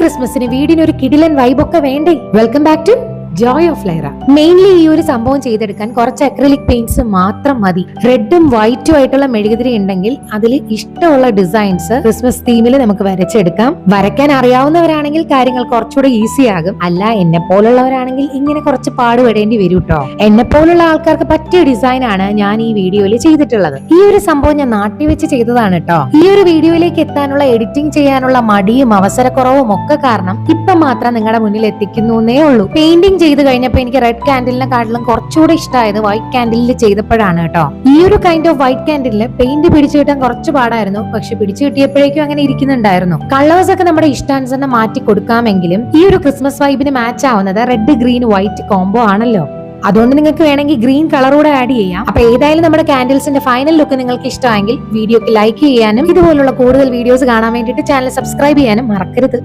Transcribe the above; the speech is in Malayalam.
ക്രിസ്മസിന് വീടിന് ഒരു കിടിലൻ വൈബൊക്കെ വേണ്ടേ? Welcome back to Joy of Lyra. Mainly ഈ ഒരു സംഭവം ചെയ്തെടുക്കാൻ കുറച്ച് അക്രിലിക് പെയിന്റ്സ് മാത്രം മതി. റെഡും വൈറ്റും ആയിട്ടുള്ള മെഴുകുതിരി ഉണ്ടെങ്കിൽ അതിൽ ഇഷ്ടമുള്ള ഡിസൈൻസ് ക്രിസ്മസ് തീമിൽ നമുക്ക് വരച്ചെടുക്കാം. വരയ്ക്കാൻ അറിയാവുന്നവരാണെങ്കിൽ കാര്യങ്ങൾ കുറച്ചുകൂടെ ഈസി ആകും. അല്ല എന്നെ പോലുള്ളവരാണെങ്കിൽ ഇങ്ങനെ കുറച്ച് പാടുപെടേണ്ടി വരും കേട്ടോ. എന്നെ പോലുള്ള ആൾക്കാർക്ക് പറ്റിയ ഡിസൈൻ ആണ് ഞാൻ ഈ വീഡിയോയിൽ ചെയ്തിട്ടുള്ളത്. ഈ ഒരു സംഭവം ഞാൻ നാട്ടിൽ വെച്ച് ചെയ്തതാണ് കേട്ടോ. ഈ ഒരു വീഡിയോയിലേക്ക് എത്താനുള്ള എഡിറ്റിംഗ് ചെയ്യാനുള്ള മടിയും അവസരക്കുറവും ഒക്കെ കാരണം ഇപ്പൊ മാത്രം നിങ്ങളുടെ മുന്നിൽ എത്തിക്കുന്നേ ഉള്ളൂ. പെയിന്റിംഗ് ചെയ്ത് കഴിഞ്ഞപ്പോ എനിക്ക് റെഡ് കാൻഡിലിനെക്കാട്ടിലും കുറച്ചുകൂടെ ഇഷ്ടമായത് വൈറ്റ് കാൻഡിലിൽ ചെയ്തപ്പോഴാണ് കേട്ടോ. ഈ ഒരു കൈൻഡ് ഓഫ് വൈറ്റ് കാൻഡിലിന് പെയിന്റ് പിടിച്ചു കിട്ടാൻ കുറച്ച് പാടായിരുന്നു. പക്ഷെ പിടിച്ചു കിട്ടിയപ്പോഴേക്കും അങ്ങനെ ഇരിക്കുന്നുണ്ടായിരുന്നു. കളേഴ്സ് ഒക്കെ നമ്മുടെ ഇഷ്ടാനുസരണം മാറ്റി കൊടുക്കാമെങ്കിലും ഈ ഒരു ക്രിസ്മസ് വൈബിന് മാച്ച് ആവുന്നത് റെഡ് ഗ്രീൻ വൈറ്റ് കോംബോ ആണല്ലോ. അതുകൊണ്ട് നിങ്ങൾക്ക് വേണമെങ്കിൽ ഗ്രീൻ കളർ കൂടെ ആഡ് ചെയ്യാം. അപ്പൊ ഏതായാലും നമ്മുടെ കാൻഡിൽസിന്റെ ഫൈനൽ ലുക്ക് നിങ്ങൾക്ക് ഇഷ്ടമായെങ്കിൽ വീഡിയോക്ക് ലൈക്ക് ചെയ്യാനും ഇതുപോലുള്ള കൂടുതൽ വീഡിയോസ് കാണാൻ വേണ്ടിയിട്ട് ചാനൽ സബ്സ്ക്രൈബ് ചെയ്യാനും മറക്കരുത്.